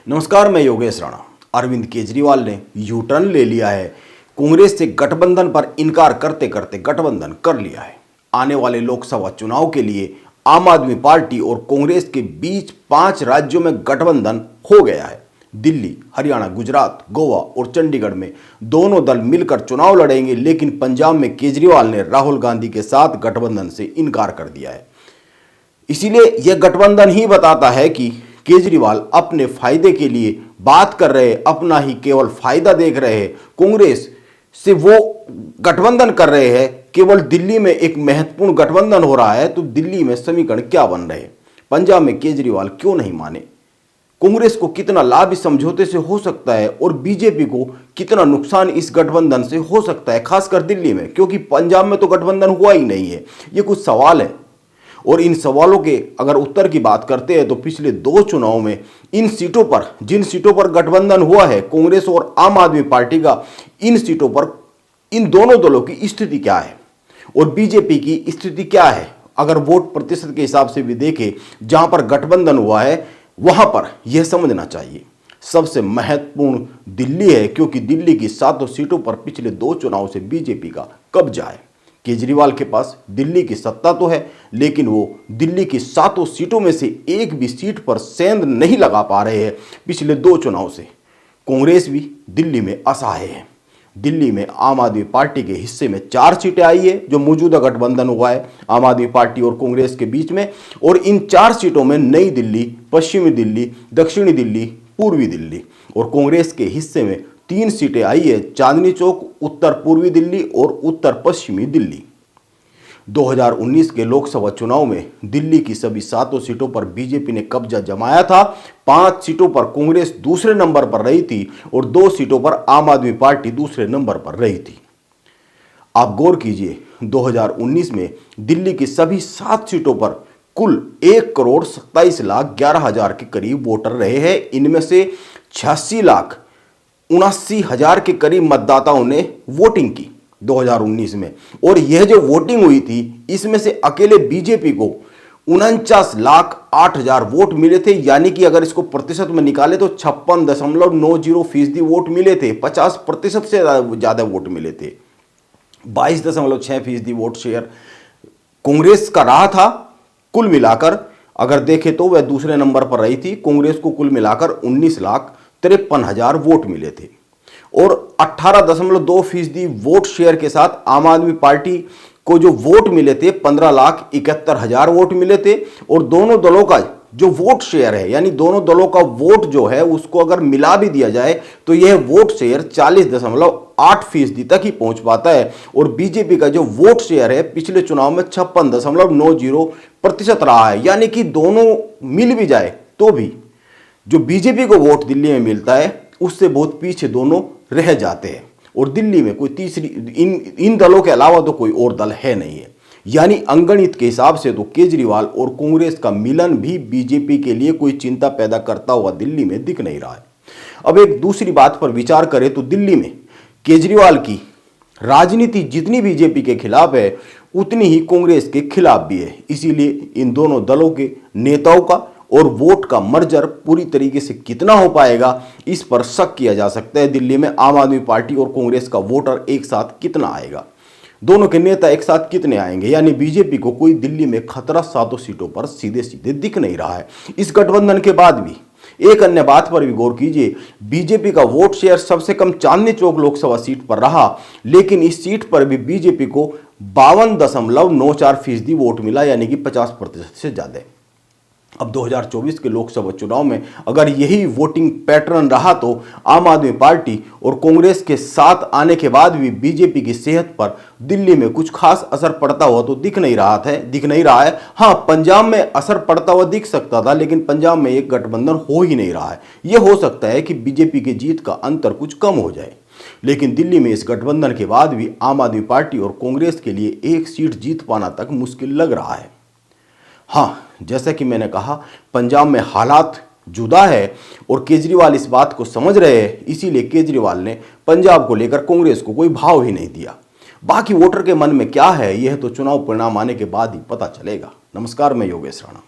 नमस्कार, मैं योगेश राणा। अरविंद केजरीवाल ने यू टर्न ले लिया है। कांग्रेस से गठबंधन पर इनकार करते करते गठबंधन कर लिया है। आने वाले लोकसभा चुनाव के लिए आम आदमी पार्टी और कांग्रेस के बीच 5 राज्यों में गठबंधन हो गया है। दिल्ली, हरियाणा, गुजरात, गोवा और चंडीगढ़ में दोनों दल मिलकर चुनाव लड़ेंगे, लेकिन पंजाब में केजरीवाल ने राहुल गांधी के साथ गठबंधन से इनकार कर दिया है। इसीलिए यह गठबंधन ही बताता है कि केजरीवाल अपने फायदे के लिए बात कर रहे हैं, अपना ही केवल फायदा देख रहे हैं। कांग्रेस से वो गठबंधन कर रहे हैं, केवल दिल्ली में एक महत्वपूर्ण गठबंधन हो रहा है, तो दिल्ली में समीकरण क्या बन रहे हैं? पंजाब में केजरीवाल क्यों नहीं माने? कांग्रेस को कितना लाभ इस समझौते से हो सकता है और बीजेपी को कितना नुकसान इस गठबंधन से हो सकता है, खासकर दिल्ली में, क्योंकि पंजाब में तो गठबंधन हुआ ही नहीं है। ये कुछ सवाल है और इन सवालों के अगर उत्तर की बात करते हैं तो पिछले 2 चुनाव में इन सीटों पर, जिन सीटों पर गठबंधन हुआ है कांग्रेस और आम आदमी पार्टी का, इन सीटों पर इन दोनों दलों की स्थिति क्या है और बीजेपी की स्थिति क्या है? अगर वोट प्रतिशत के हिसाब से भी देखें, जहां पर गठबंधन हुआ है वहां पर यह समझना चाहिए। सबसे महत्वपूर्ण दिल्ली है, क्योंकि दिल्ली की 7 सीटों पर पिछले 2 चुनाव से बीजेपी का कब्जा है। केजरीवाल के पास दिल्ली की सत्ता तो है, लेकिन वो दिल्ली की 7 सीटों में से एक भी सीट पर सेंध नहीं लगा पा रहे हैं। पिछले 2 चुनाव से कांग्रेस भी दिल्ली में असहाय है। दिल्ली में आम आदमी पार्टी के हिस्से में 4 सीटें आई है, जो मौजूदा गठबंधन हुआ है आम आदमी पार्टी और कांग्रेस के बीच में, और इन 4 सीटों में नई दिल्ली, पश्चिमी दिल्ली, दक्षिणी दिल्ली, पूर्वी दिल्ली, और कांग्रेस के हिस्से में 3 सीटें आई है, चांदनी चौक, उत्तर पूर्वी दिल्ली और उत्तर पश्चिमी दिल्ली। 2019 के लोकसभा चुनाव में दिल्ली की सभी 7 सीटों पर बीजेपी ने कब्जा जमाया था। 5 सीटों पर कांग्रेस दूसरे नंबर पर रही थी और 2 सीटों पर आम आदमी पार्टी दूसरे नंबर पर रही थी। आप गौर कीजिए, 2019 में दिल्ली की सभी 7 सीटों पर कुल 1,27,11,000 के करीब वोटर रहे हैं। इनमें से 86,79,000 के करीब मतदाताओं ने वोटिंग की 2019 में, और यह जो वोटिंग हुई थी इसमें से अकेले बीजेपी को 49,08,000 वोट मिले थे। यानी कि अगर इसको प्रतिशत में निकाले तो 56.90% वोट मिले थे। 50% से ज्यादा वोट मिले थे। 22.6% वोट शेयर कांग्रेस का रहा था। कुल मिलाकर अगर देखें तो वह दूसरे नंबर पर रही थी। कांग्रेस को कुल मिलाकर 19,53,000 वोट मिले थे और 18.2% वोट शेयर के साथ आम आदमी पार्टी को जो वोट मिले थे 15,71,000 वोट मिले थे। और दोनों दलों का जो वोट शेयर है, यानी दोनों दलों का वोट जो है उसको अगर मिला भी दिया जाए तो यह वोट शेयर 40.8% तक ही पहुंच पाता है। और बीजेपी का जो वोट शेयर है पिछले चुनाव में 56.90% रहा है। यानी कि दोनों मिल भी जाए तो भी जो बीजेपी को वोट दिल्ली में मिलता है उससे बहुत पीछे दोनों रह जाते हैं। और दिल्ली में कोई तीसरी, इन दलों के अलावा तो कोई और दल है नहीं है। यानी अंगणित के हिसाब से तो केजरीवाल और कांग्रेस का मिलन भी बीजेपी के लिए कोई चिंता पैदा करता हुआ दिल्ली में दिख नहीं रहा है। अब एक दूसरी बात पर विचार करें तो दिल्ली में केजरीवाल की राजनीति जितनी बीजेपी के खिलाफ है उतनी ही कांग्रेस के खिलाफ भी है। इसीलिए इन दोनों दलों के नेताओं का और वोट का मर्जर पूरी तरीके से कितना हो पाएगा, इस पर शक किया जा सकता है। दिल्ली में आम आदमी पार्टी और कांग्रेस का वोटर एक साथ कितना आएगा, दोनों के नेता एक साथ कितने आएंगे। यानी बीजेपी को कोई दिल्ली में खतरा 7 सीटों पर सीधे सीधे दिख नहीं रहा है इस गठबंधन के बाद भी। एक अन्य बात पर भी गौर कीजिए, बीजेपी का वोट शेयर सबसे कम चांदनी चौक लोकसभा सीट पर रहा, लेकिन इस सीट पर भी बीजेपी को 52.94% वोट मिला, यानी कि 50% से ज्यादा। अब 2024 के लोकसभा चुनाव में अगर यही वोटिंग पैटर्न रहा तो आम आदमी पार्टी और कांग्रेस के साथ आने के बाद भी बीजेपी की सेहत पर दिल्ली में कुछ खास असर पड़ता हुआ तो दिख नहीं रहा है। हाँ, पंजाब में असर पड़ता हुआ दिख सकता था, लेकिन पंजाब में एक गठबंधन हो ही नहीं रहा है। यह हो सकता है कि बीजेपी की जीत का अंतर कुछ कम हो जाए, लेकिन दिल्ली में इस गठबंधन के बाद भी आम आदमी पार्टी और कांग्रेस के लिए एक सीट जीत पाना तक मुश्किल लग रहा है। हाँ, जैसा कि मैंने कहा, पंजाब में हालात जुदा है और केजरीवाल इस बात को समझ रहे हैं। इसीलिए केजरीवाल ने पंजाब को लेकर कांग्रेस को कोई भाव ही नहीं दिया। बाकी वोटर के मन में क्या है यह तो चुनाव परिणाम आने के बाद ही पता चलेगा। नमस्कार, मैं योगेश राणा।